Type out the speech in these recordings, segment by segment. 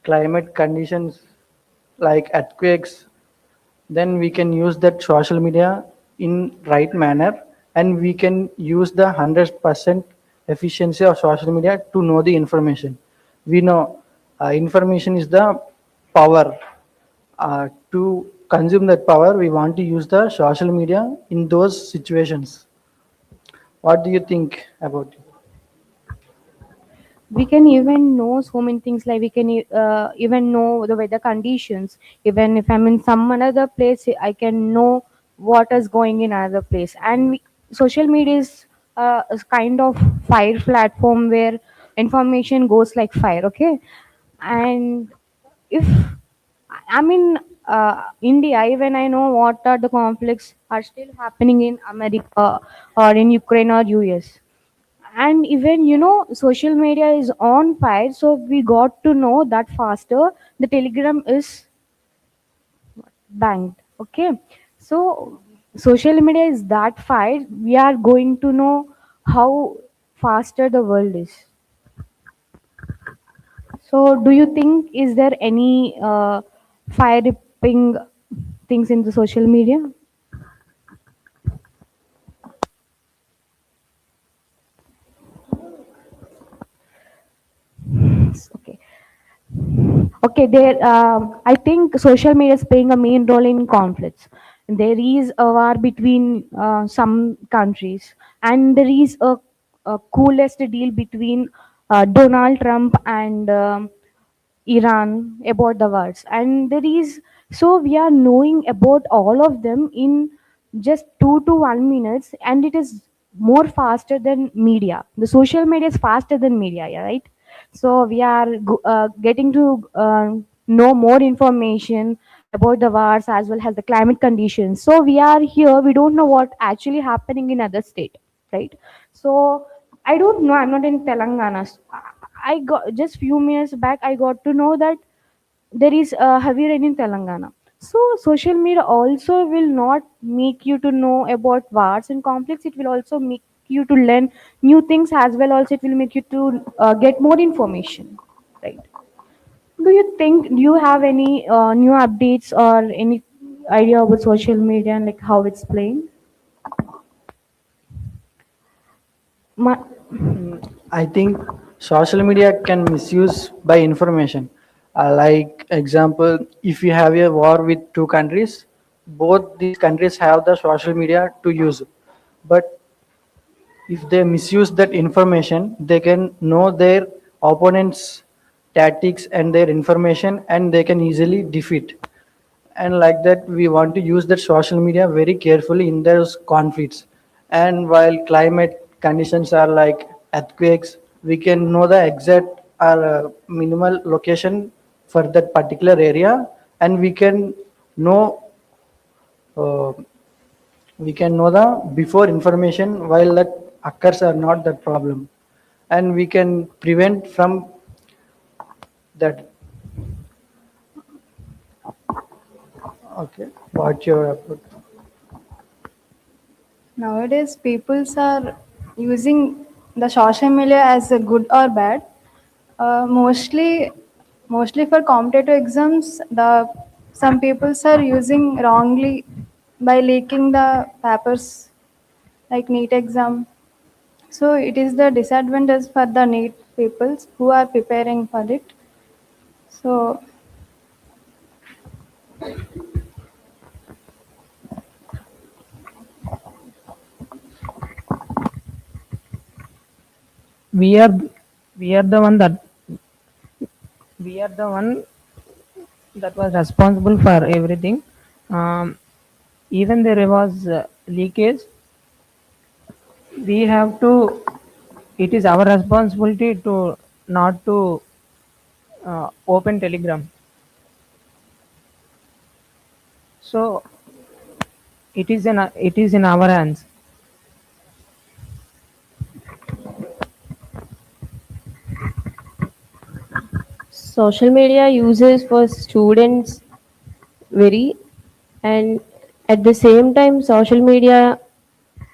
climate conditions like earthquakes, then we can use that social media in right manner, and we can use the 100% efficiency of social media to know the information. We know information is the power. To consume that power, we want to use the social media in those situations. What do you think about it? We can even know so many things, like we can even know the weather conditions. Even if I'm in some another place, I can know what is going in another place. And social media is kind of fire platform where information goes like fire, okay? And if I'm in India, even I know what are the conflicts are still happening in America or in Ukraine or US. And even social media is on fire, so we got to know that faster the telegram is banged, okay? So social media is that fire, we are going to know how faster the world is. So do you think is there any fire ripping things in the social media? Okay. Okay, there. I think social media is playing a main role in conflicts. There is a war between some countries, and there is a coolest deal between Donald Trump and Iran about the wars. And there is, so we are knowing about all of them in just 2 to 1 minutes, and it is more faster than media. The social media is faster than media, yeah, right? So we are getting to know more information about the wars as well as the climate conditions. So we are here, we don't know what actually happening in other state, right? So I don't know, I'm not in Telangana. I got just few minutes back, I got to know that there is a heavy rain in Telangana. So social media also will not make you to know about wars and conflicts. It will also make you to learn new things as well. Also, it will make you to get more information, right? Do you think, do you have any new updates or any idea about social media and like how it's playing? My, I think social media can misuse by information. Like example, if you have a war with two countries, both these countries have the social media to use. But if they misuse that information, they can know their opponent's tactics and their information, and they can easily defeat. And like that, we want to use that social media very carefully in those conflicts. And while climate conditions are like earthquakes, we can know the exact or minimal location for that particular area, and know uh, we can know the before information while that occurs are not that problem, and we can prevent from that. Okay, what your Nowadays, people are using the social media as a good or bad. Mostly for competitive exams, the some people are using wrongly by leaking the papers like NEET exam. So it is the disadvantage for the NEET peoples who are preparing for it. So we are we are the one that we are the one that was responsible for everything. Even there was leakage, we have to, it is our responsibility to not to open telegram. So it is in our hands. Social media uses for students vary, and at the same time social media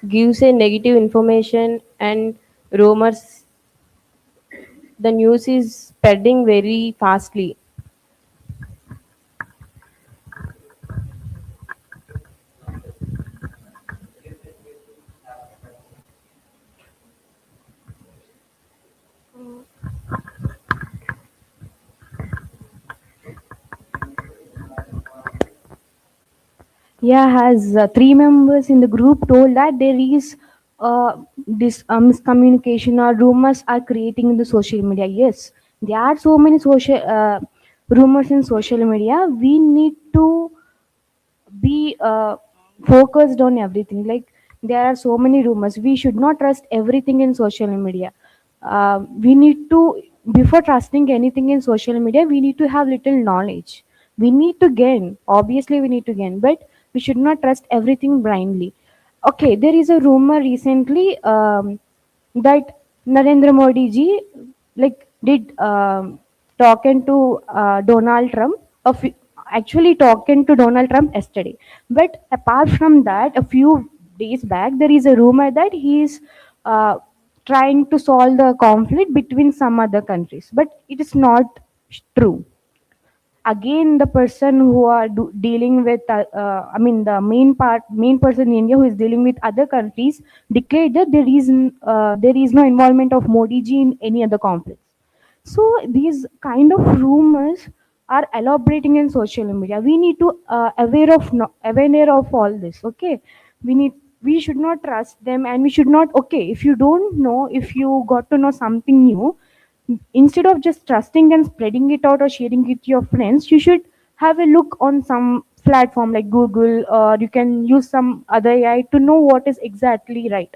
gives a negative information and rumors. The news is spreading very fastly. Yeah, has three members in the group told that there is this miscommunication or rumors are creating in the social media. Yes, there are so many social rumors in social media. We need to be focused on everything. Like there are so many rumors, we should not trust everything in social media. We need to, before trusting anything in social media, we need to have little knowledge. We need to gain, obviously we need to gain, but we should not trust everything blindly. Okay, there is a rumor recently that Narendra Modi ji like did talking to Donald Trump. Actually, talking to Donald Trump yesterday. But apart from that, a few days back, there is a rumor that he is trying to solve the conflict between some other countries. But it is not true. Again, the person who are dealing with I mean the main person in India who is dealing with other countries declared that there is no involvement of Modi ji in any other conflicts. So these kind of rumors are elaborating in social media. We need to aware of all this. Okay, we should not trust them, and we should not. Okay, if you don't know, if you got to know something new, instead of just trusting and spreading it out or sharing it to your friends, you should have a look on some platform like Google, or you can use some other AI to know what is exactly right.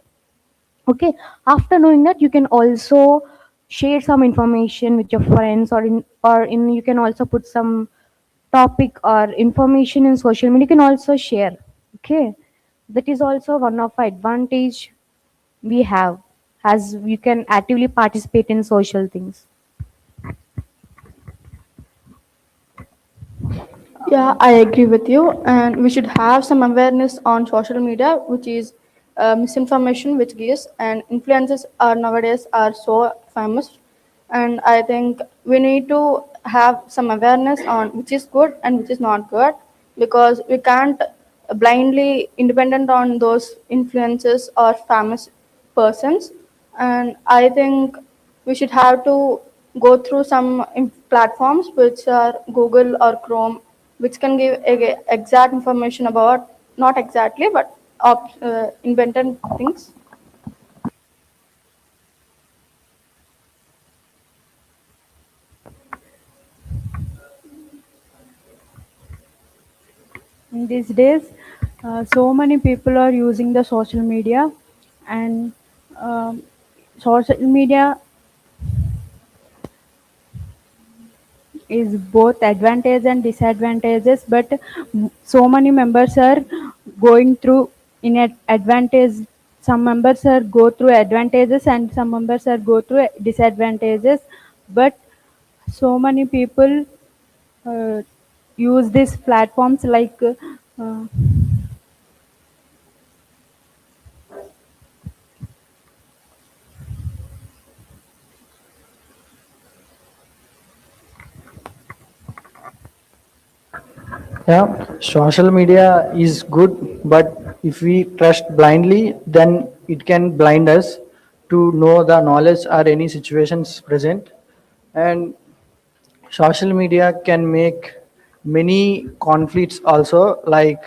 Okay, after knowing that, you can also share some information with your friends, or in you can also put some topic or information in social media, you can also share. Okay, that is also one of our advantage we have, as you can actively participate in social things. Yeah, I agree with you. And we should have some awareness on social media, which is misinformation, which gives and influences are nowadays are so famous. And I think we need to have some awareness on which is good and which is not good, because we can't blindly independent on those influences or famous persons. And I think we should have to go through some platforms which are Google or Chrome, which can give exact information about, not exactly, but invented things. In these days, so many people are using the social media, and um, social media is both advantage and disadvantages, but so many members are going through in advantage. Some members are go through advantages and some members are go through disadvantages, but so many people uh, use these platforms like Yeah, social media is good, but if we trust blindly, then it can blind us to know the knowledge or any situations present. And social media can make many conflicts also, like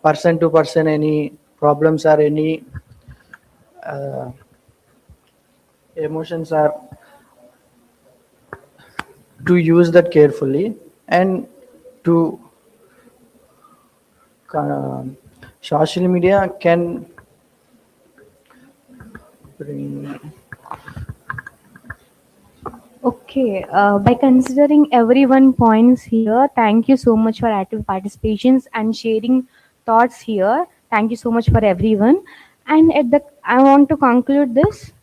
person to person, any problems or any uh, emotions are to use that carefully and to uh, social media can bring. Okay, by considering everyone points here, thank you so much for active participations and sharing thoughts here. Thank you so much for everyone. And I want to conclude this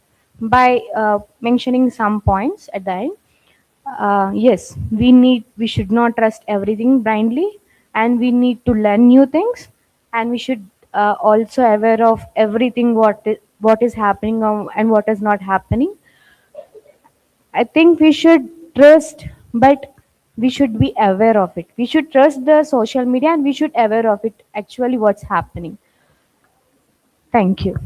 by mentioning some points at the end. Yes, we should not trust everything blindly, and we need to learn new things, and we should also aware of everything what is happening, and what is not happening. I think we should trust, but we should be aware of it. We should trust the social media, and we should aware of it actually what's happening. Thank you.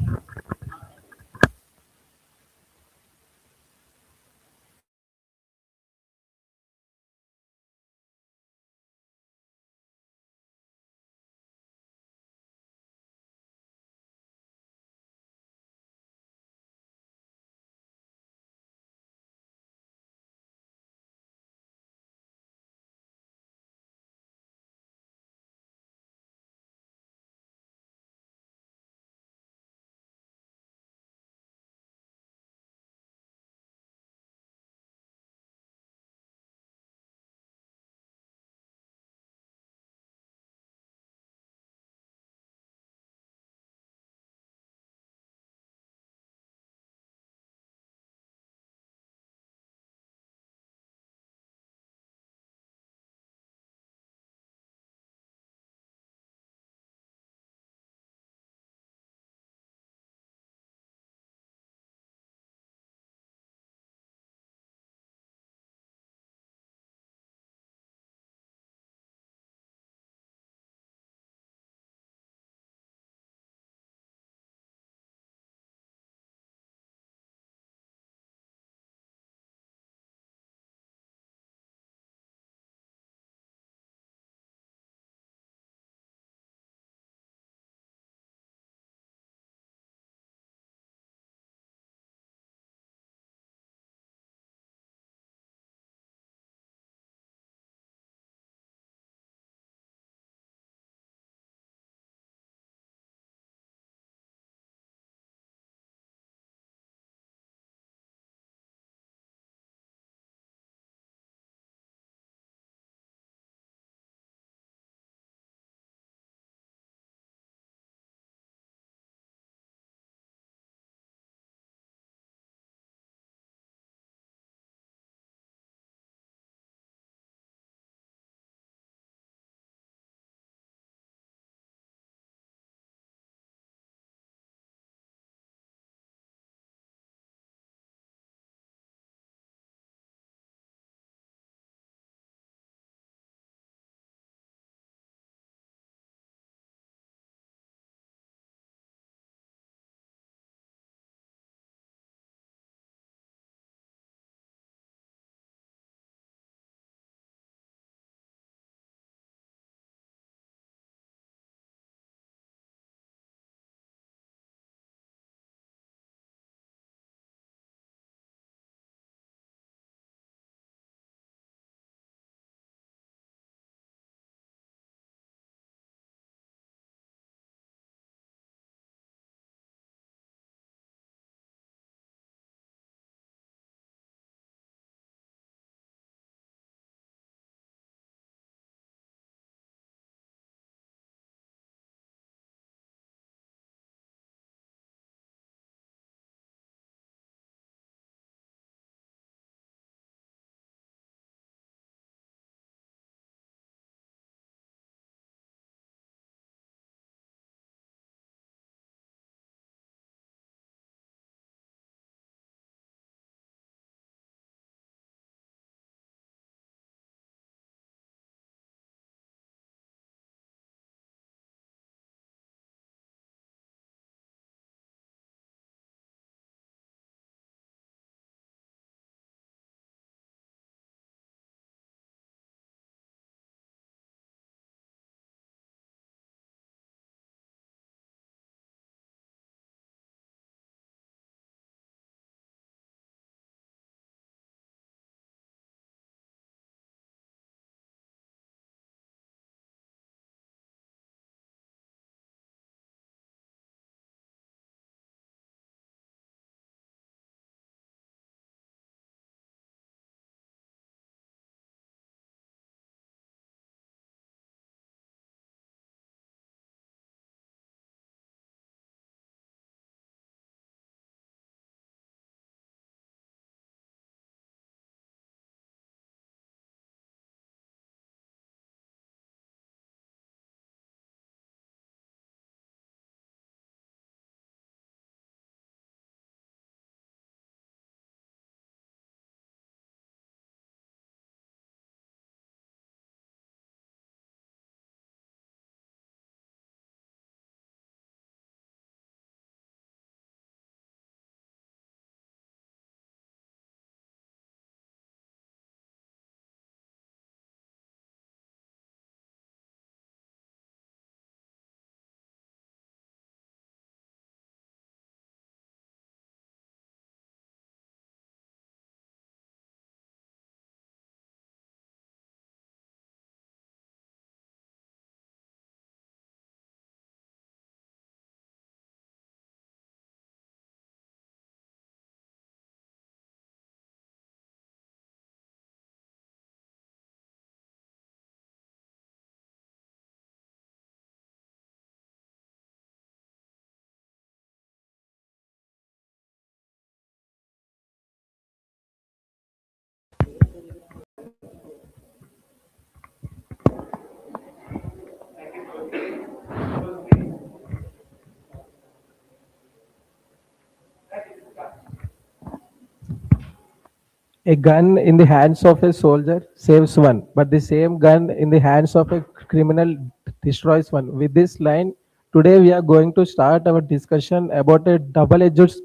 A gun in the hands of a soldier saves one, but the same gun in the hands of a criminal destroys one. With this line, today we are going to start our discussion about a double-edged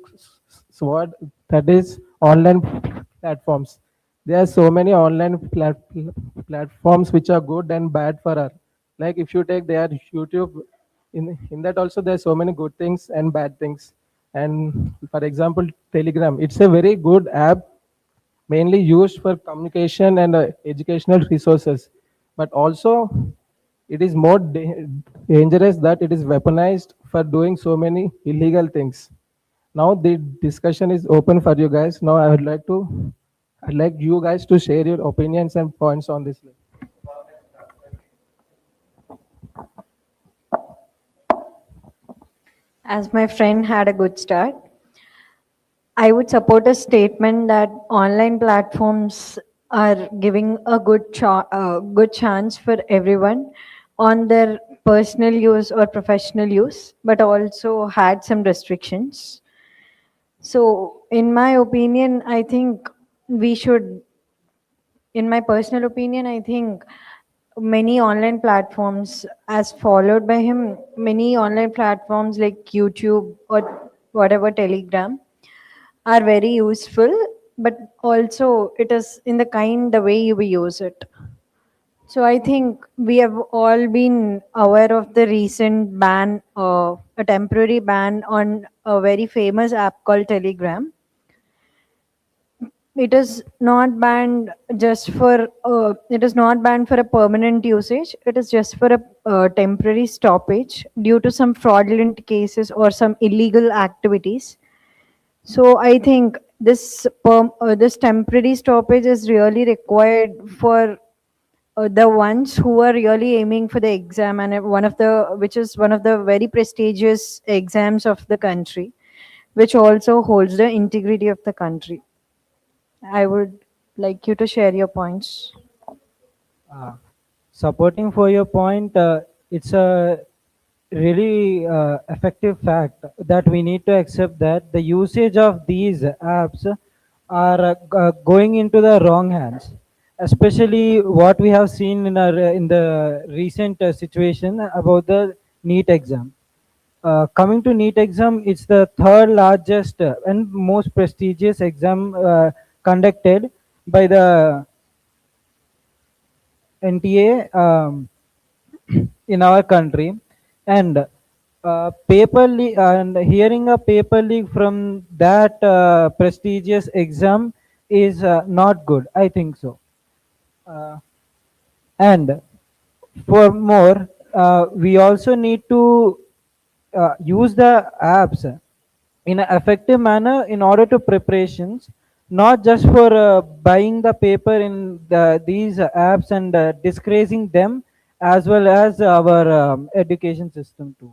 sword, that is online platforms. There are so many online platforms which are good and bad for us. Like if you take their YouTube, in that also there are so many good things and bad things. And for example, Telegram, it's a very good app mainly used for communication and educational resources, but also it is more dangerous that it is weaponized for doing so many illegal things. Now the discussion is open for you guys. Now I'd like you guys to share your opinions and points on this. As my friend had a good start, I would support a statement that online platforms are giving a good chance for everyone on their personal use or professional use, but also had some restrictions. So, in my opinion, I think we should, in my personal opinion, I think many online platforms, as followed by him, many online platforms like YouTube or whatever, Telegram, are very useful, but also it is in the kind the way you use it. So I think we have all been aware of the recent ban, a temporary ban on a very famous app called Telegram. It is not banned just for it is not banned for a permanent usage. It is just for a temporary stoppage due to some fraudulent cases or some illegal activities. So I think this temporary stoppage is really required for the ones who are really aiming for the exam, and one of the which is one of the very prestigious exams of the country, which also holds the integrity of the country. I would like you to share your points. Uh, Supporting for your point, it's a really effective fact that we need to accept that the usage of these apps are going into the wrong hands, especially what we have seen in the recent situation about the NEET exam. Coming to NEET exam, it's the third largest and most prestigious exam conducted by the NTA in our country, and and hearing a paper leak from that prestigious exam is not good. I think so. Uh, and for more, we also need to use the apps in an effective manner in order to preparations, not just for buying the paper in these apps and disgracing them, as well as our education system too.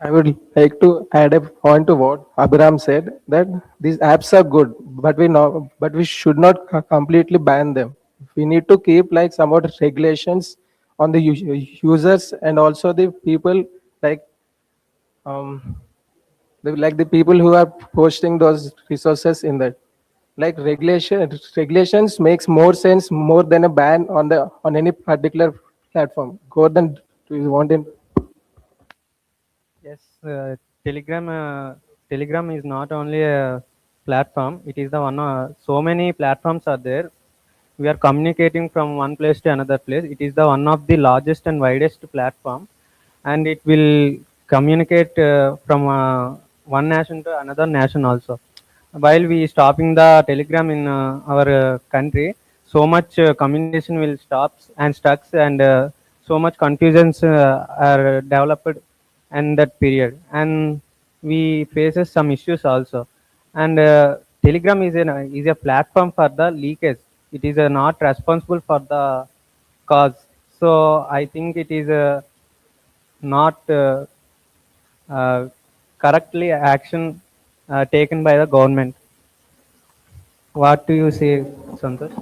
I would like to add a point to what Abhiram said, that these apps are good, but we should not completely ban them. We need to keep like somewhat regulations on the users and also the people, like um, like the people who are posting those resources in that. Like regulations makes more sense more than a ban on any particular platform. Gordon, do you want him? Yes, Telegram is not only a platform. It is the one. So many platforms are there. We are communicating from one place to another place. It is the one of the largest and widest platform, and it will communicate from one nation to another nation also. While we stopping the Telegram in our country, so much communication will stops and stucks, and so much confusions are developed in that period, and we faces some issues also. And Telegram is a platform for the leakage. It is not responsible for the cause. So I think it is not uh, correctly action taken by the government. What do you say, Santosh?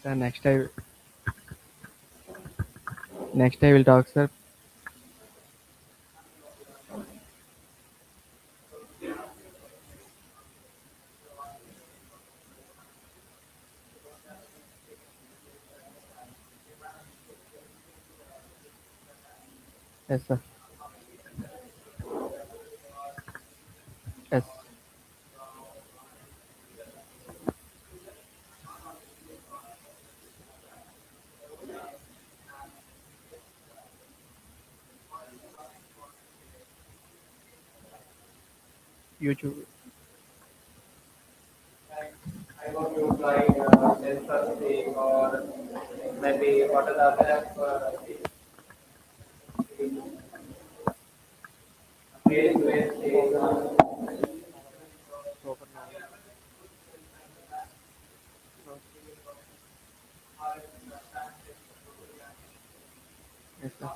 Sir, next I will talk, sir. Yes, sir. Yes. YouTube. Yes, sir.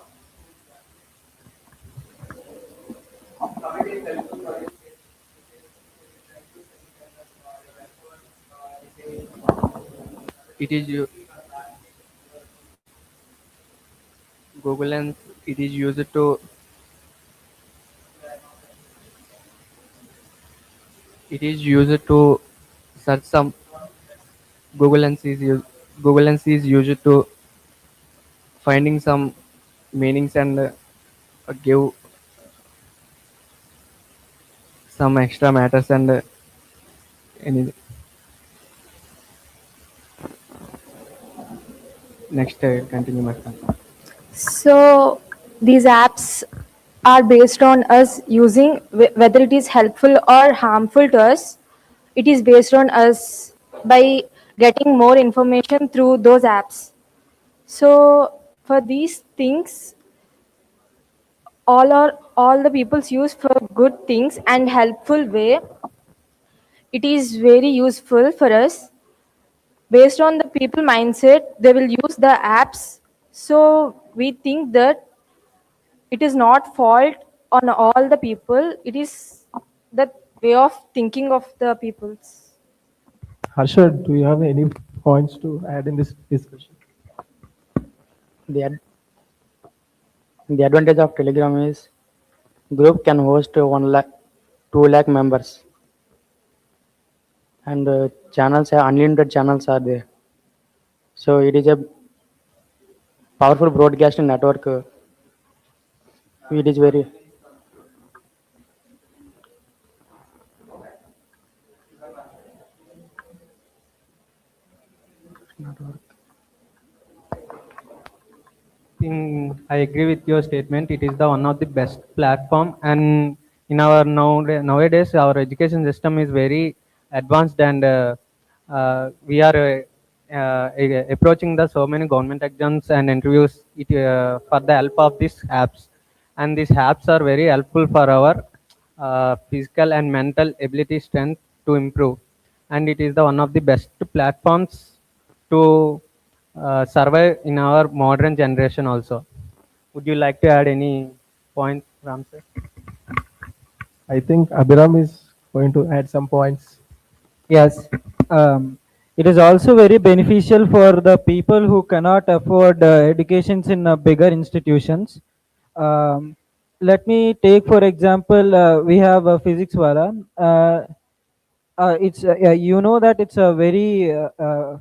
It is Google Lens. It is used to. It is used to search some. Google Lens is used. Google Lens is used to finding some meanings and give some extra matters and anything. Next, I will continue my friend. So these apps are based on us using whether it is helpful or harmful to us. It is based on us by getting more information through those apps. So for these things, all the people's use for good things and helpful way. It is very useful for us. Based on the people mindset, they will use the apps. So we think that it is not fault on all the people. It is the way of thinking of the peoples. Harsha, do you have any points to add in this discussion? The, ad- the advantage of Telegram is group can host 1 lakh, 2 lakh members, and channels have unlimited channels are there. So it is a powerful broadcasting network. It is very Think I agree with your statement. It is the one of the best platform, and in our nowadays our education system is very advanced, and we are approaching the so many government exams and interviews for the help of these apps, and these apps are very helpful for our physical and mental ability strength to improve, and it is the one of the best platforms to survive in our modern generation also. Would you like to add any point, Ramsey? I think Abhiram is going to add some points. Yes, it is also very beneficial for the people who cannot afford educations in bigger institutions. Um, Let me take for example, we have a physics wala. It's you know that it's a very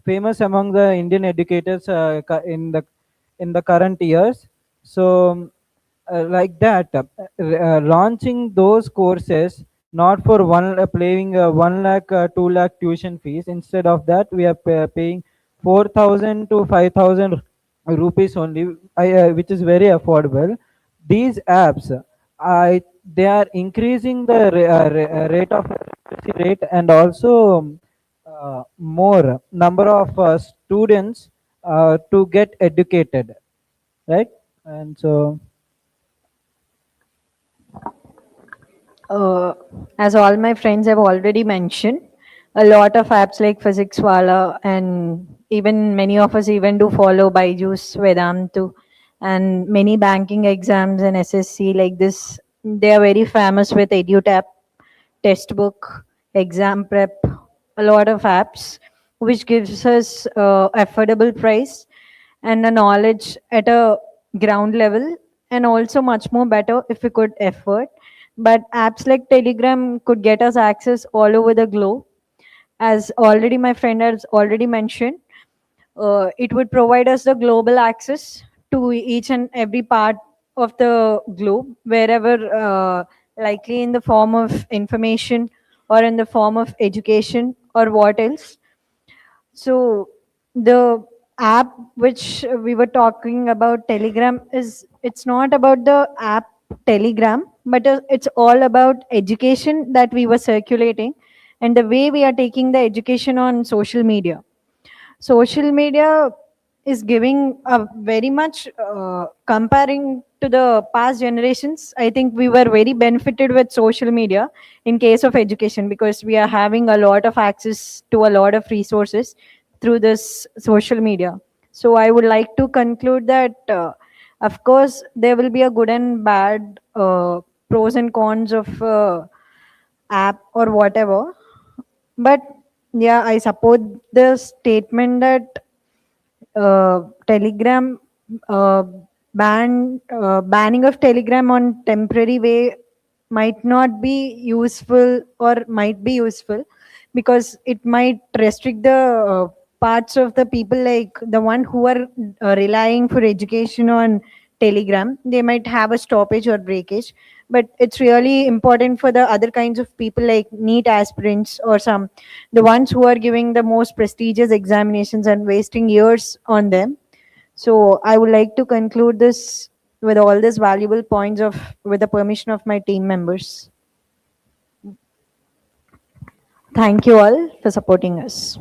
famous among the Indian educators in the current years. So like that, launching those courses not for paying 1 lakh 2 lakh tuition fees. Instead of that, we are paying 4,000 to 5,000 rupees only, which is very affordable. These apps, they are increasing the rate of literacy rate, and also more number of students to get educated, right? And so Uh, as all my friends have already mentioned, a lot of apps like Physics Wala, and even many of us even do follow Byju's, Vedantu, and many banking exams and SSC like this. They are very famous with EduTap, Textbook, Exam Prep, a lot of apps. which gives us affordable price and a knowledge at a ground level, and also much more better if we could afford. But apps like Telegram could get us access all over the globe, as already my friend has already mentioned. It would provide us the global access to each and every part of the globe, wherever likely in the form of information or in the form of education or what else. So the app which we were talking about, Telegram, is it's not about the app Telegram, but it's all about education that we were circulating and the way we are taking the education on social media. Social media is giving a very much comparing to the past generations. I think we were very benefited with social media in case of education, because we are having a lot of access to a lot of resources through this social media. So I would like to conclude that of course there will be a good and bad pros and cons of app or whatever, but yeah, I support the statement that Telegram uh, banning of Telegram on temporary way might not be useful, or might be useful, because it might restrict the parts of the people, like the one who are relying for education on Telegram. They might have a stoppage or breakage, but it's really important for the other kinds of people, like NEET aspirants or some, the ones who are giving the most prestigious examinations and wasting years on them. So I would like to conclude this with all these valuable points of, with the permission of my team members. Thank you all for supporting us.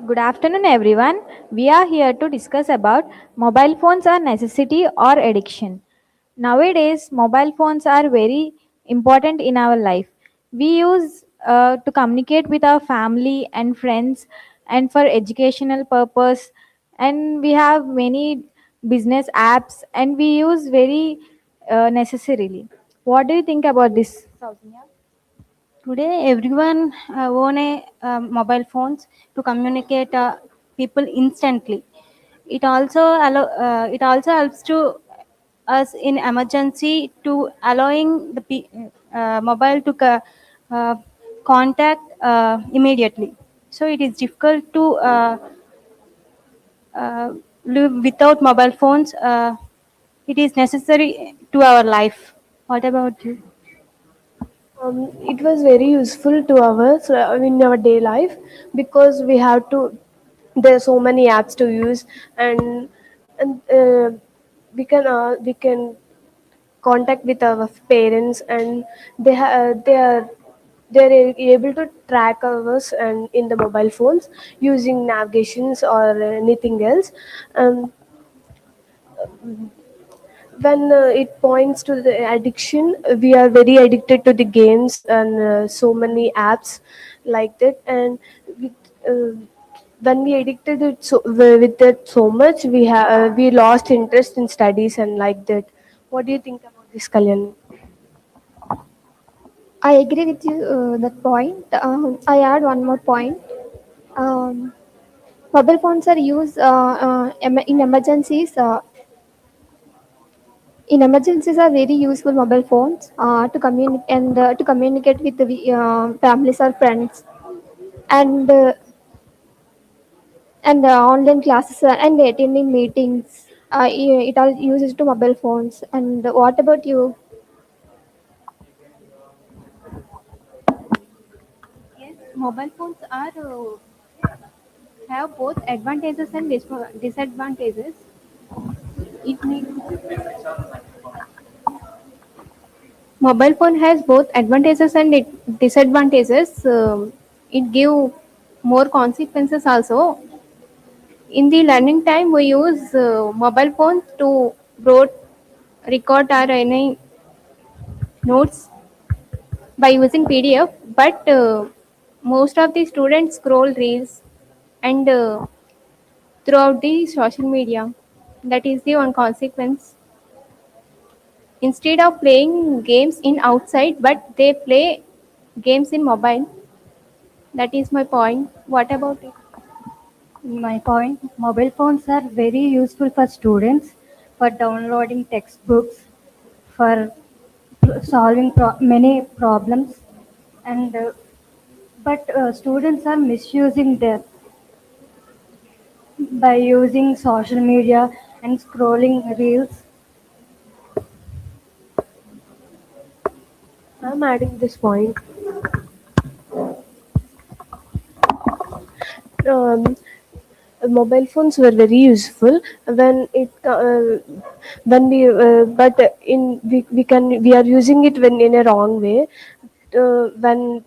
Good afternoon, everyone. We are here to discuss about mobile phones are necessity or addiction. Nowadays, mobile phones are very important in our life. We use to communicate with our family and friends, and for educational purpose. And we have many business apps, and we use very necessarily. What do you think about this, Sausanya? Today, everyone own a mobile phones to communicate people instantly. It also helps to us in emergency to allowing the mobile to uh, contact immediately. So it is difficult to uh, live without mobile phones. It is necessary to our life. What about you? It was very useful to us in our day life because we have to. There are so many apps to use, and we can contact with our parents, and they're able to track us and in the mobile phones using navigations or anything else. Um, when it points to the addiction, we are very addicted to the games and so many apps like that. And with, uh, when we addicted it with that so much, we lost interest in studies and like that. What do you think about this, Kalyan? I agree with you that point. I add one more point. Um, Mobile phones are used in emergencies. In emergencies, are very useful mobile phones to communicate and to communicate with the families or friends, and online classes and attending meetings. It all uses to mobile phones. And what about you? Yes, mobile phones are have both advantages and disadvantages. It need, Mobile phone has both advantages and disadvantages. It give more consequences also. In the learning time, we use mobile phones to wrote, record our any notes by using PDF. But most of the students scroll reels and throughout the social media. That is the one consequence. Instead of playing games in outside, but they play games in mobile. That is my point. What about it? My point, mobile phones are very useful for students for downloading textbooks, for solving many problems, and but students are misusing them by using social media and scrolling reels. I'm adding this point. Um, Mobile phones were very useful when but in we are using it when in a wrong way. When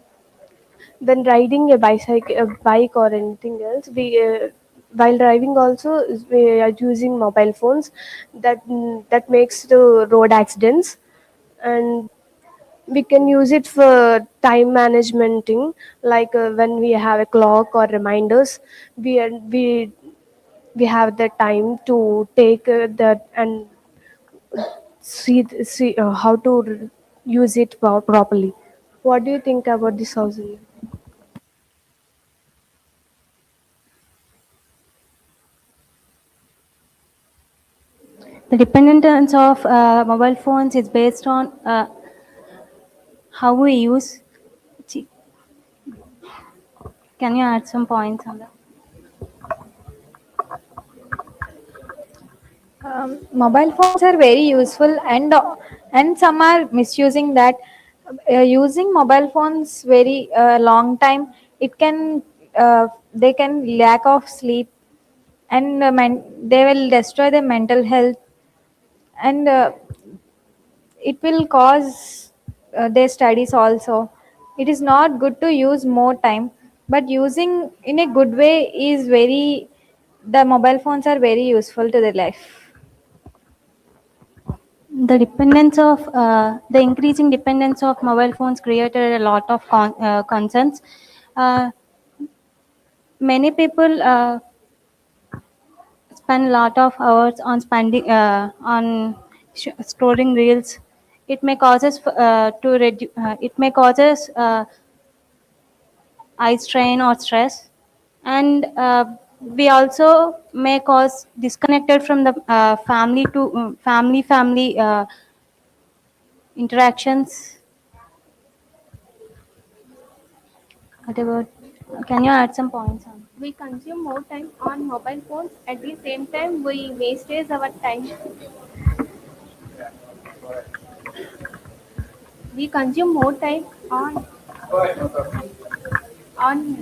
riding a bike or anything else, we while driving also we are using mobile phones. That makes the road accidents. And we can use it for time managementing, like when we have a clock or reminders, we are, we have the time to take that and see how to use it properly. What do you think about this, housing? The dependence of mobile phones is based on how we use. Can you add some points on that? Mobile phones are very useful, and some are misusing that. Using mobile phones very long time, it can they can lack of sleep, and they will destroy their mental health, and it will cause their studies also. It is not good to use more time. but using in a good way is very, the mobile phones are very useful to the life. The increasing dependence of mobile phones created a lot of concerns. Uh, Many people spend a lot of hours on spending on scrolling reels. It may causes it may causes eye strain or stress, and we also may cause disconnected from the family interactions. What about? Can you add some points on? We consume more time on mobile phones. At the same time, we wastage our time. We consume more time on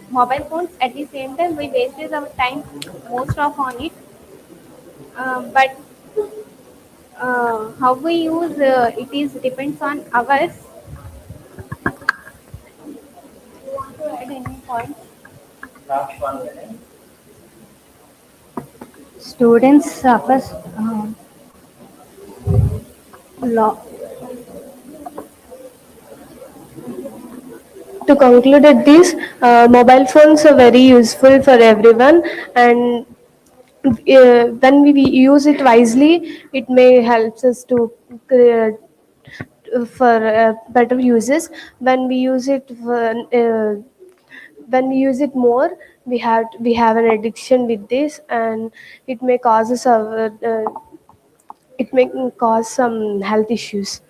mobile phones. At the same time, we wastage our time most of on it. But how we use it is depends on ours. You want to add any point? Students suffer lo- To conclude at this, mobile phones are very useful for everyone, and when we use it wisely, it may helps us to for better uses. When we use it when we use it more, we have an addiction with this, and it may cause us it may cause some health issues.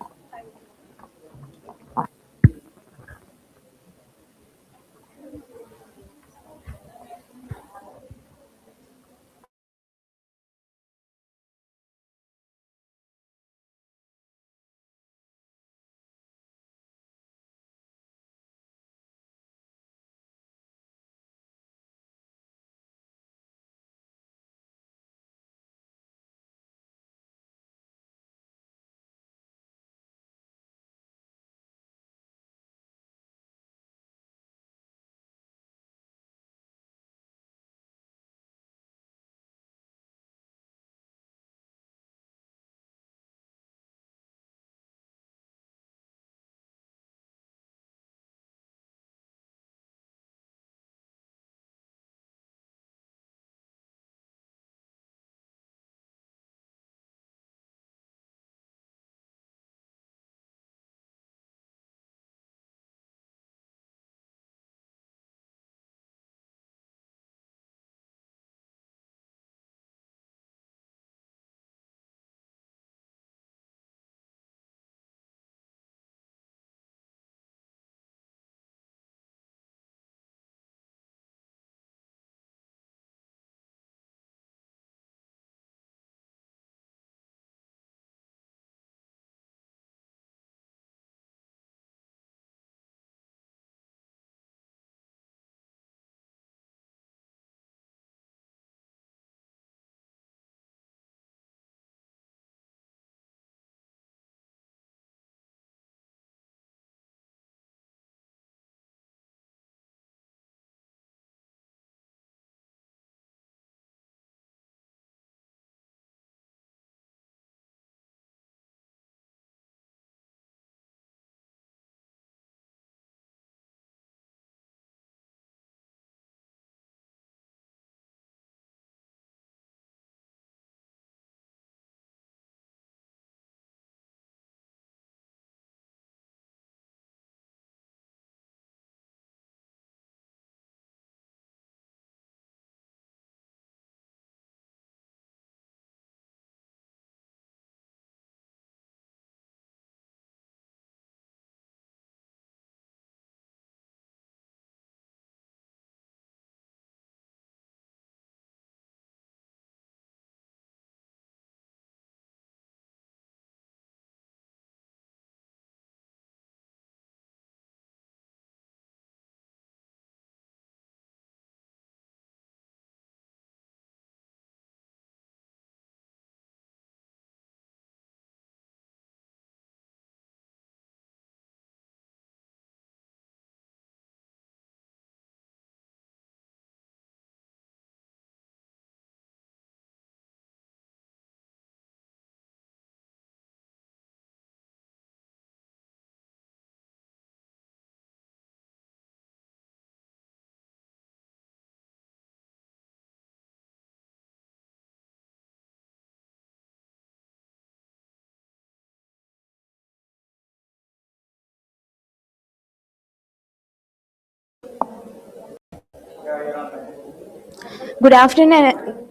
Good afternoon,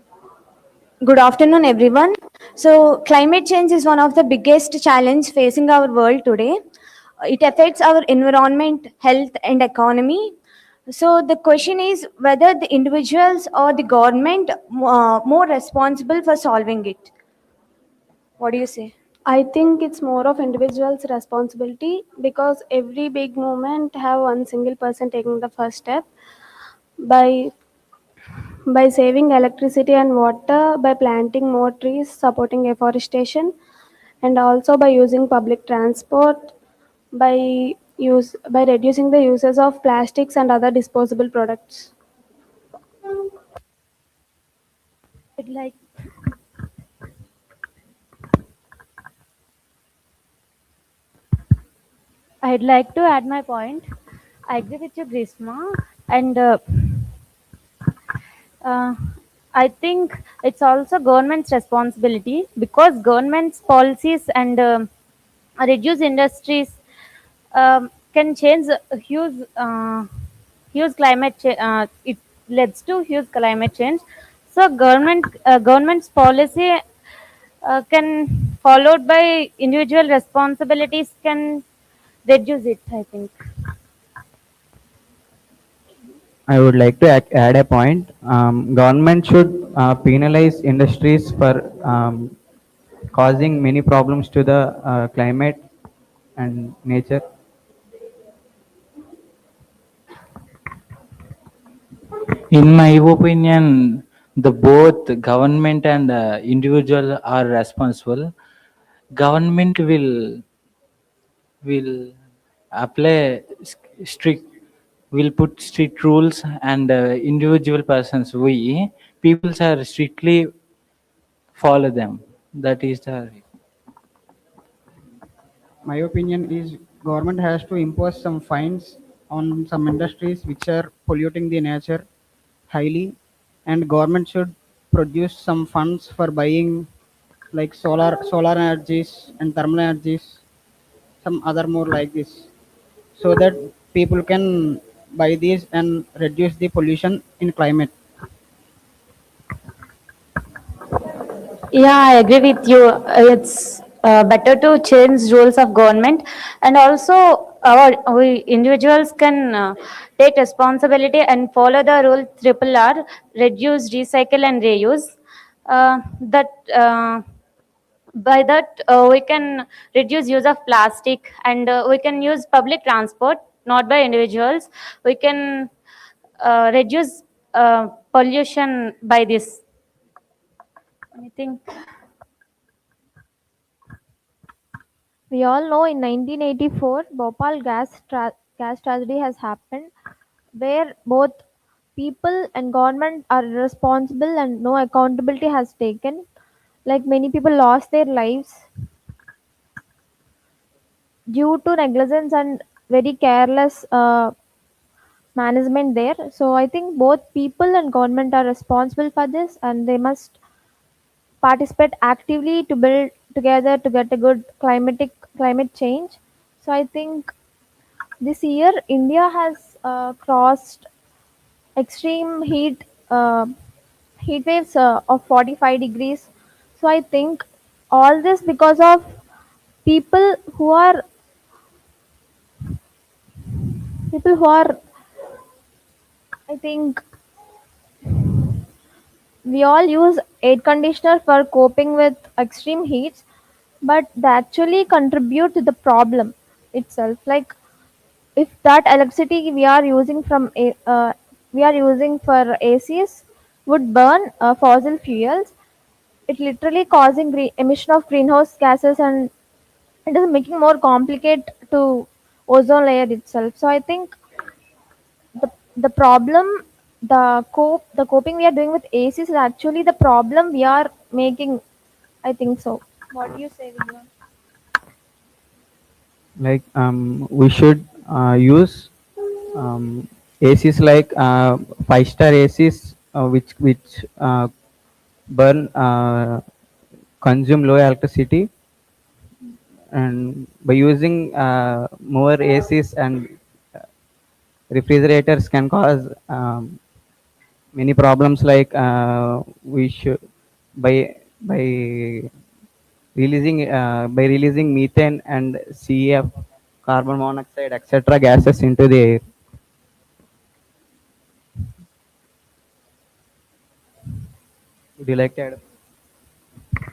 good afternoon, everyone. So, climate change is one of the biggest challenge facing our world today. It affects our environment, health, and economy. So, the question is whether the individuals or the government more responsible for solving it. What do you say? I think it's more of individuals' responsibility because every big movement have one single person taking the first step by saving electricity and water, by planting more trees, supporting afforestation, and also by using public transport, by reducing the uses of plastics and other disposable products. I'd like I'd like to add my point. I agree with you, Grishma, and uh, I think it's also government's responsibility because government's policies and reduce industries can change a huge it leads to huge climate change. So government's policy can followed by individual responsibilities can reduce it, I think. I would like to add a point. Government should penalize industries for causing many problems to the climate and nature. In my opinion, the both government and individual are responsible. Government will apply strict will put strict rules, and individual persons, we peoples are strictly follow them. That is the My opinion is government has to impose some fines on some industries which are polluting the nature highly, and government should produce some funds for buying like solar energies and thermal energies, some other more like this, so that people can buy these and reduce the pollution in climate. Yeah, I agree with you. It's better to change rules of government, and also we individuals can take responsibility and follow the rule triple R: reduce, recycle, and reuse. That by that we can reduce use of plastic, and we can use public transport, not by individuals. We can reduce pollution by this. I think. We all know in 1984, Bhopal gas tragedy has happened, where both people and government are responsible and no accountability has taken. Like many people lost their lives due to negligence and very careless management there. So I think both people and government are responsible for this, and they must participate actively to build together to get a good climate change. So I think this year India has crossed extreme heat waves of 45 degrees. So I think all this because of people who are people who are I think we all use air conditioner for coping with extreme heats, but they actually contribute to the problem itself. Like if that electricity we are using for ACs would burn fossil fuels, it literally causing emission of greenhouse gases, and it is making more complicated to ozone layer itself. So I think the problem, the coping we are doing with ACs is actually the problem we are making. I think so. What do you say, Vidya? Like we should use ACs like five-star ACs, which burn consume low electricity, and by using more ACs and refrigerators can cause many problems like we should by releasing methane and CF, carbon monoxide, etc. gases into the air. Would you like to add?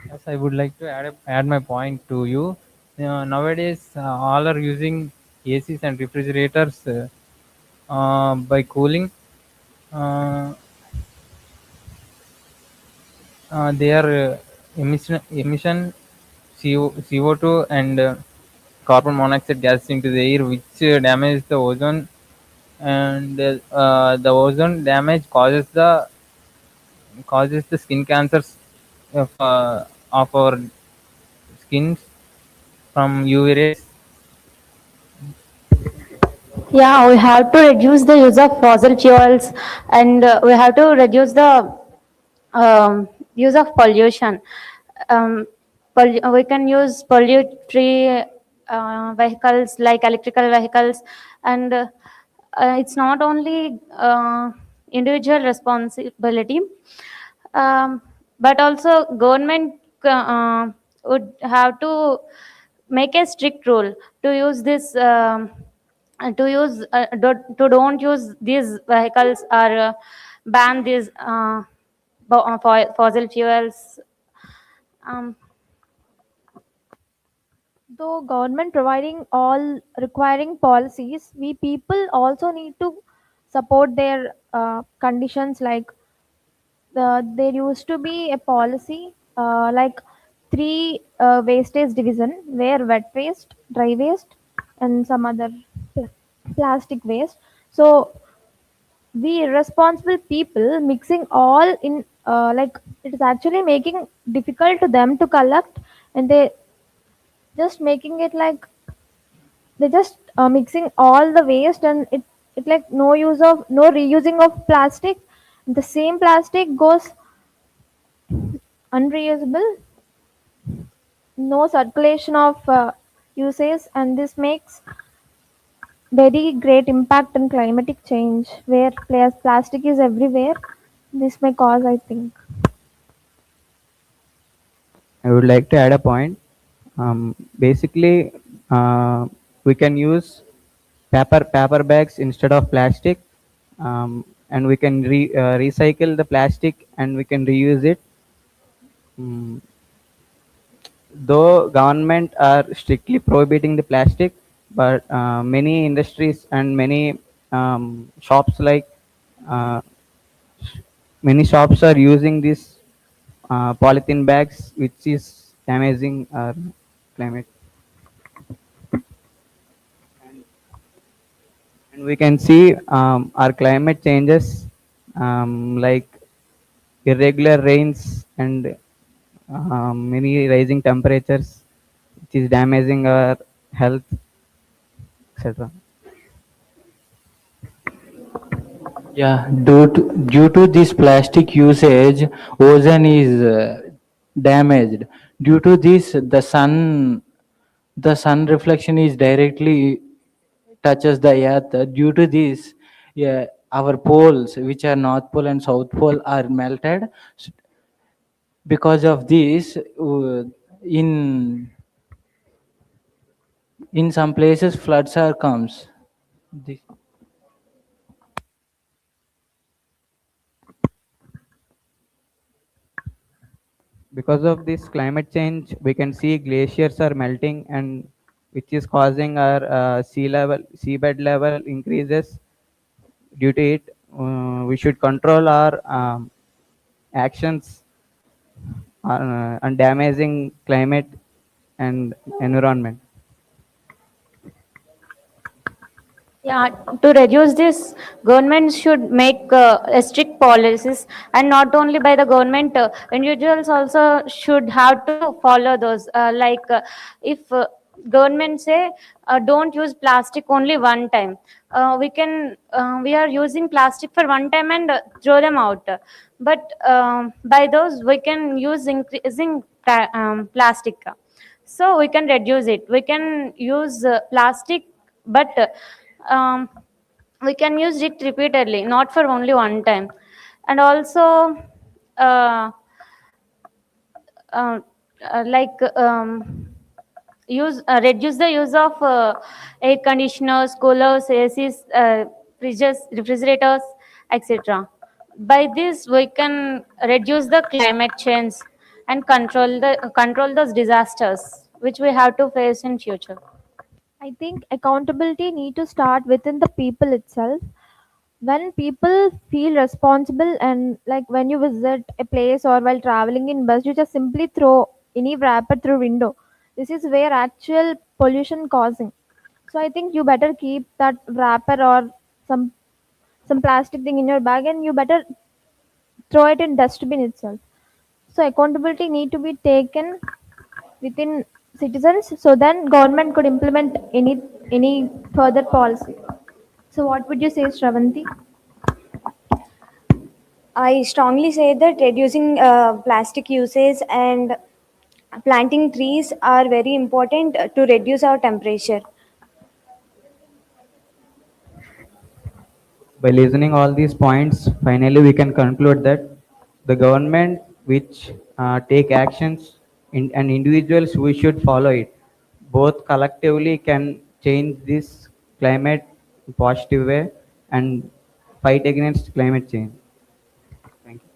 Yes, I would like to add my point to you. Nowadays, all are using ACs and refrigerators by cooling. Uh, they are emission CO2 and carbon monoxide gas into the air, which damages the ozone, and the ozone damage causes the skin cancers of our skins from UV rays. Yeah, we have to reduce the use of fossil fuels, and we have to reduce the use of pollution. We can use pollute-free vehicles like electrical vehicles, and it's not only individual responsibility, um, but also government would have to make a strict rule to use this. To don't use these vehicles or ban these fossil fuels. um, Though government providing all requiring policies, we people also need to support their conditions. Like there used to be a policy like three wastage division, where wet waste, dry waste, and some other pl- plastic waste. So we responsible people mixing all in, like it is actually making difficult to them to collect, and they just making it like they just mixing all the waste, and it like no use of no reusing of plastic. The same plastic goes unreusable, no circulation of uses, and this makes very great impact on climatic change, where plastic is everywhere. This may cause, I think. I would like to add a point. Basically, we can use paper bags instead of plastic, and we can recycle the plastic and we can reuse it. Mm, though government are strictly prohibiting the plastic, but many industries and many shops like uh, many shops are using these polythene bags, which is damaging our climate. And we can see our climate changes, like irregular rains and many rising temperatures, which is damaging our health, etc. Yeah, due to this plastic usage, ozone is damaged. Due to this, the sun reflection is directly touches the earth. Due to this, yeah, our poles, which are North Pole and South Pole, are melted. Because of this, in some places, floods are comes. This- Because of this climate change, we can see glaciers are melting, and which is causing our seabed level increases. Due to it, we should control our actions on damaging climate and environment. Yeah, to reduce this, government should make strict policies, and not only by the government, individuals also should have to follow those. If government say don't use plastic only one time, we are using plastic for one time and throw them out. But by those, we can use increasing plastic, so we can reduce it. We can use plastic, but we can use it repeatedly, not for only one time. And also uh, uh, like use reduce the use of air conditioners, coolers, ACs, fridges, refrigerators, etc. By this, we can reduce the climate change and control those disasters which we have to face in future. I think accountability need to start within the people itself. When people feel responsible, and like when you visit a place or while traveling in bus, you just simply throw any wrapper through window. This is where actual pollution causing. So I think you better keep that wrapper or some plastic thing in your bag, and you better throw it in dustbin itself. So accountability need to be taken within citizens, so then government could implement any further policy. So what would you say, Shravanti? I strongly say that reducing plastic usage and planting trees are very important to reduce our temperature. By listening all these points, finally we can conclude that the government which take actions and individuals we should follow it. Both collectively can change this climate in positive way and fight against climate change. Thank you.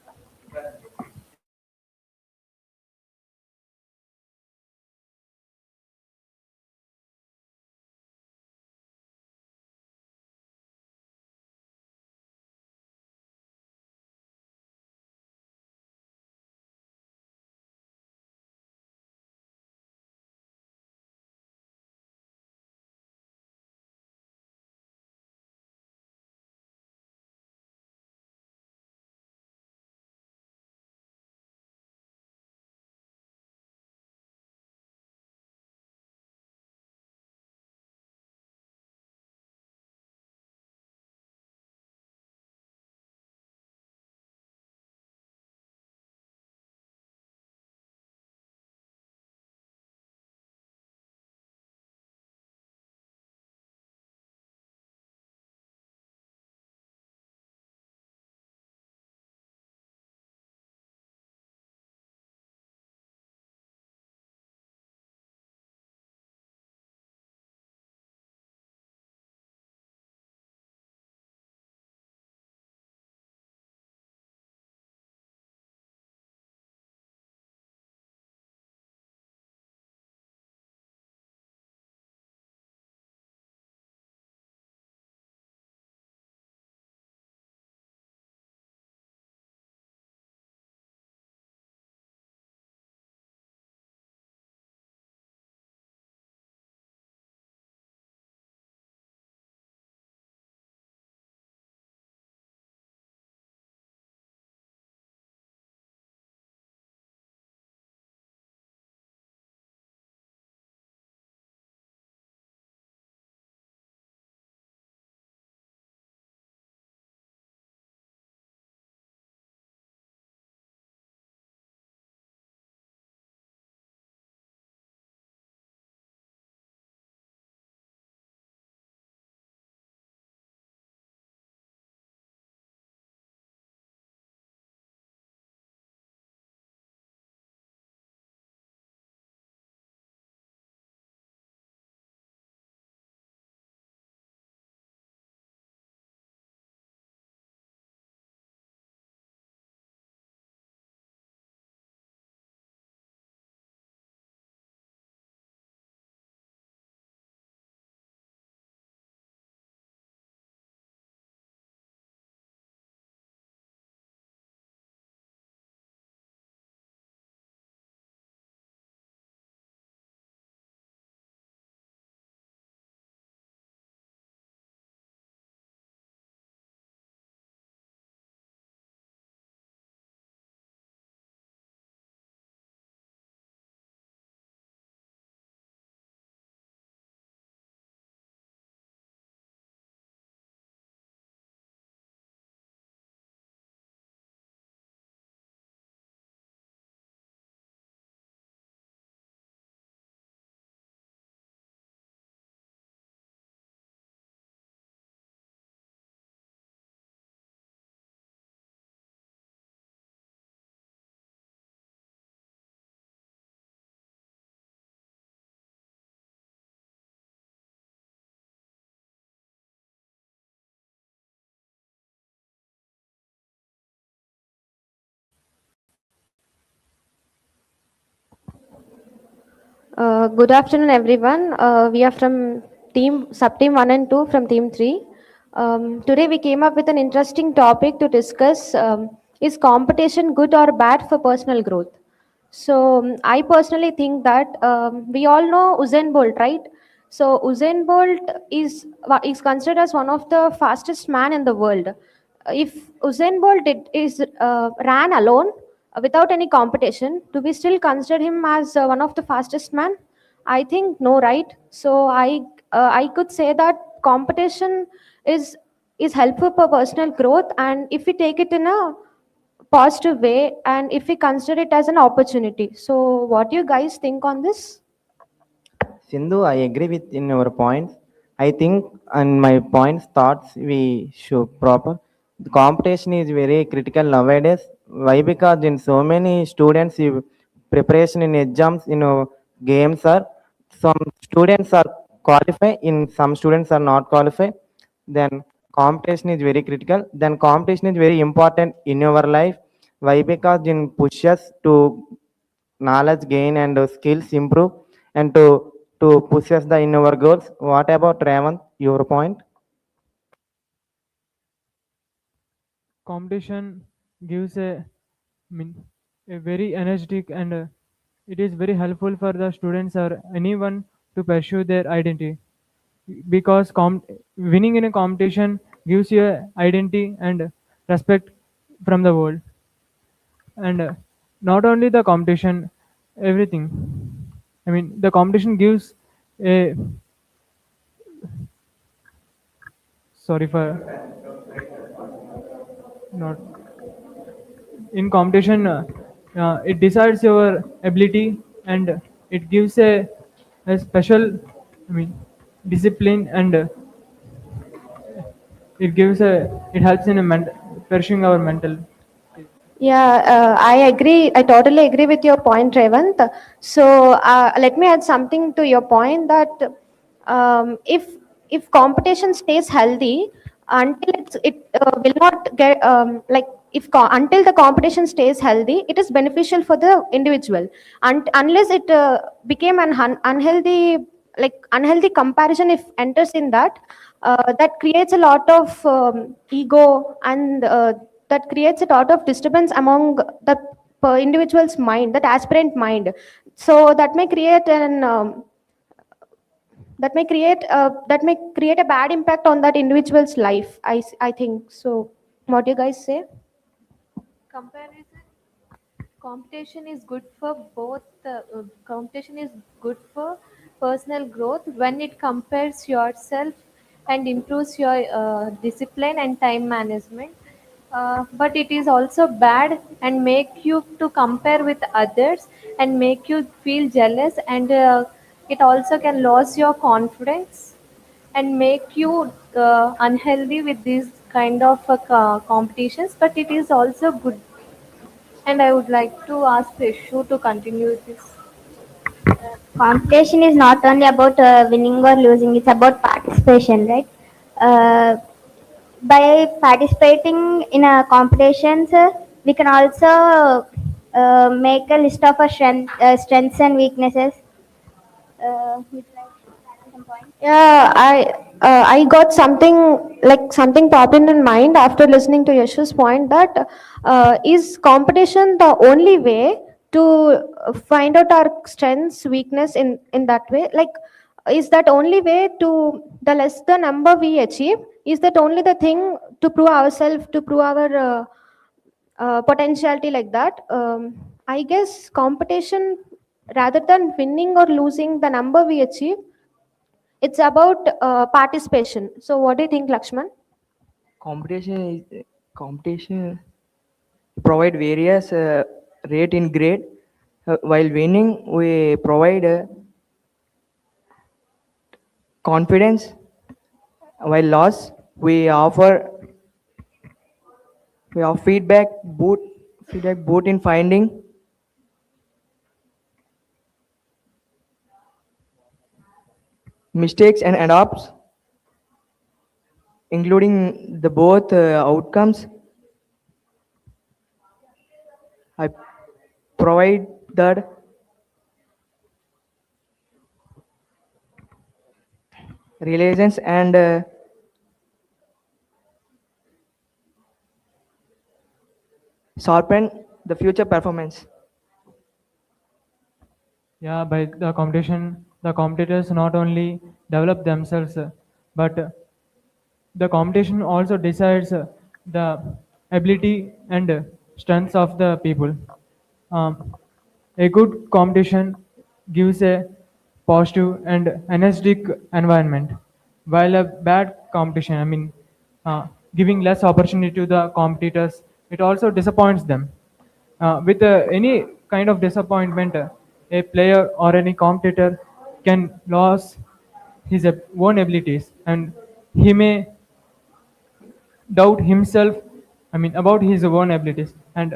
Good afternoon, everyone. We are from team sub team 1 and 2 from team 3. Today we came up with an interesting topic to discuss. Is competition good or bad for personal growth? So I personally think that we all know Usain Bolt, right? So Usain Bolt is considered as one of the fastest man in the world. If Usain Bolt ran alone without any competition, do we still consider him as one of the fastest man? I think no, right? So I could say that competition is is helpful for personal growth, and if we take it in a positive way and if we consider it as an opportunity. So what do you guys think on this? Sindhu, I agree with in your points. I think and my points thoughts we should proper. The competition is very critical nowadays. Why? Because in so many students, preparation in exams, games are some students are qualified, in some students are not qualified. Then competition is very critical. Then competition is very important in your life. Why? Because it pushes to knowledge gain and skills improve and to push us the in our goals. What about Raymond? Your point? Competition gives mean, a very energetic and it is very helpful for the students or anyone to pursue their identity because winning in a competition gives you a identity and respect from the world, and not only the competition, everything. I mean, the competition gives a sorry for not in competition. It decides your ability and it gives a special, I mean, discipline, and it helps in pursuing our mental. Yeah, I agree. I totally agree with your point, Revant. So let me add something to your point that if competition stays healthy until it will not get like until the competition stays healthy, it is beneficial for the individual. And unless it became an unhealthy unhealthy comparison, if enters in that, that creates a lot of ego and that creates a lot of disturbance among the individual's mind, that aspirant mind. So that may create a bad impact on that individual's life. I think so. What do you guys say? Comparison competition is good for both competition is good for personal growth when it compares yourself and improves your discipline and time management, but it is also bad and make you to compare with others and make you feel jealous, and it also can lose your confidence and make you unhealthy with these kind of competitions, but it is also good. And I would like to ask Prishu to continue this. Competition is not only about winning or losing, it's about participation, right? uh, by participating in competitions, we can also make a list of our strengths and weaknesses. Would you like to add some points? Yeah, I got something popped in mind after listening to Yash's point that is competition the only way to find out our strengths, weakness in that way? Like, is that only way to the less the number we achieve? Is that only the thing to prove ourselves, to prove our potentiality like that? I guess competition, rather than winning or losing the number we achieve, it's about participation. So, what do you think, Lakshman? Competition provide various rate in grade. While winning, we provide confidence. While loss, we offer feedback both in finding mistakes and adopts, including the both outcomes. I provide that relations, and sharpen the future performance. Yeah, by the competition, the competitors not only develop themselves, but the competition also decides the ability and strengths of the people. Um, a good competition gives a positive and energetic environment, while a bad competition, giving less opportunity to the competitors, it also disappoints them. With any kind of disappointment, a player or any competitor can lose his own abilities, and he may doubt himself, about his own abilities, and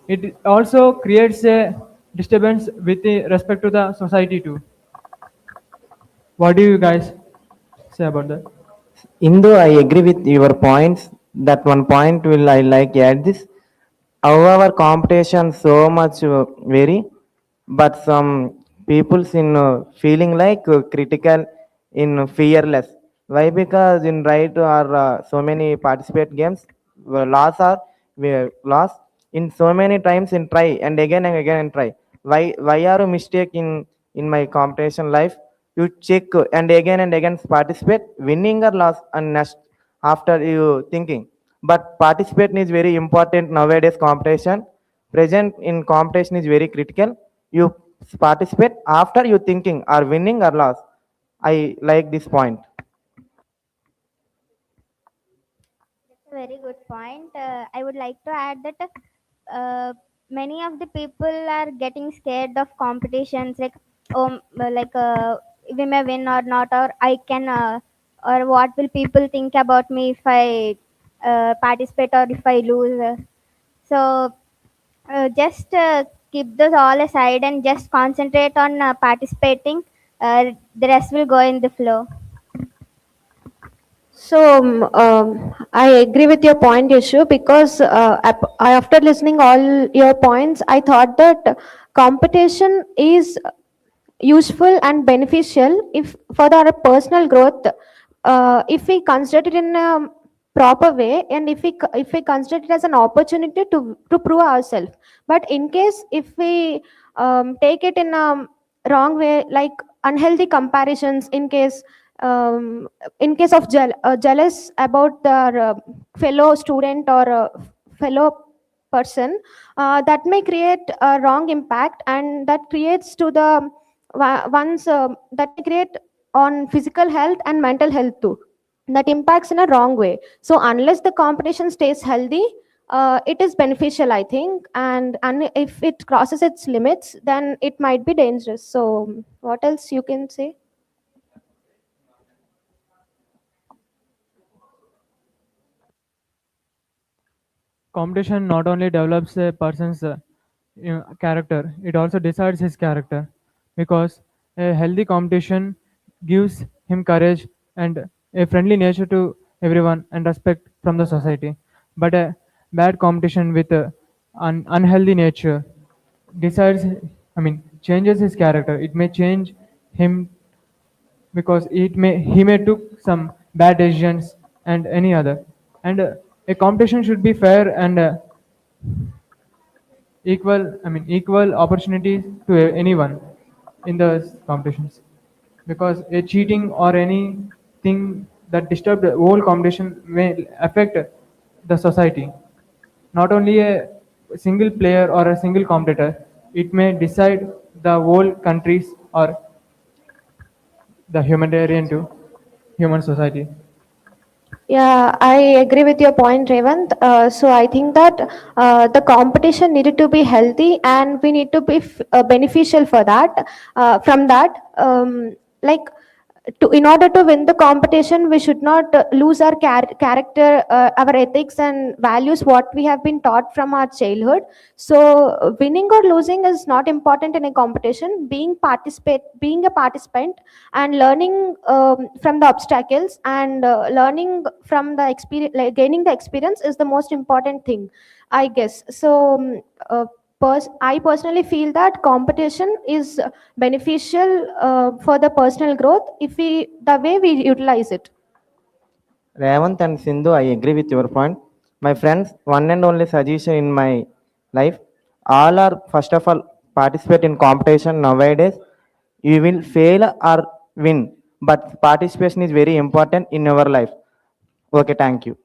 it also creates a disturbance with respect to the society too. What do you guys say about that? Indo, I agree with your points. That one point will I like add this. However, competition so much vary, but some people's in feeling like critical in fearless. Why? Because in right or so many participate games, loss are loss in so many times in try and again and try. Why are you mistake in my competition life? You check and again participate, winning or loss, and next after you thinking. But participation is very important nowadays. Competition present in competition is very critical. You participate after you thinking are winning or loss. I like this point. That's a very good point. I would like to add that many of the people are getting scared of competitions, like we may win or not, or I can, or what will people think about me if I participate or if I lose. So just keep those all aside and just concentrate on participating. The rest will go in the flow. So I agree with your point, Yashu, because after listening all your points, I thought that competition is useful and beneficial if for our personal growth, if we consider it in a proper way, and if we consider it as an opportunity to prove ourselves. But in case if we take it in a wrong way, like unhealthy comparisons, in case of jealous about their fellow student or fellow person, that may create a wrong impact, and that creates to the once that may create on physical health and mental health too, that impacts in a wrong way. So unless the competition stays healthy, it is beneficial, I think, and if it crosses its limits, then it might be dangerous. So what else you can say? Competition not only develops a person's character, it also decides his character, because a healthy competition gives him courage and a friendly nature to everyone and respect from the society. But a bad competition with an unhealthy nature decides, changes his character. It may change him, because he may took some bad decisions and any other. And a competition should be fair and equal opportunities to anyone in the competitions, because a cheating or anything that disturb the whole competition may affect the society, not only a single player or a single competitor. It may decide the whole countries or the humanitarian to human society. Yeah, I agree with your point, Revant. So I think that the competition needed to be healthy, and we need to be beneficial for that. From that, like in order to win the competition, we should not lose our character, our ethics and values, what we have been taught from our childhood. So winning or losing is not important in a competition. Being a participant and learning from the obstacles, and learning from the experience, like gaining the experience, is the most important thing, I guess. So I personally feel that competition is beneficial for the personal growth if we the way we utilize it. Revant and Sindhu, I agree with your point. My friends, one and only suggestion in my life, all are first of all participate in competition nowadays. You will fail or win, but participation is very important in your life. Okay, thank you.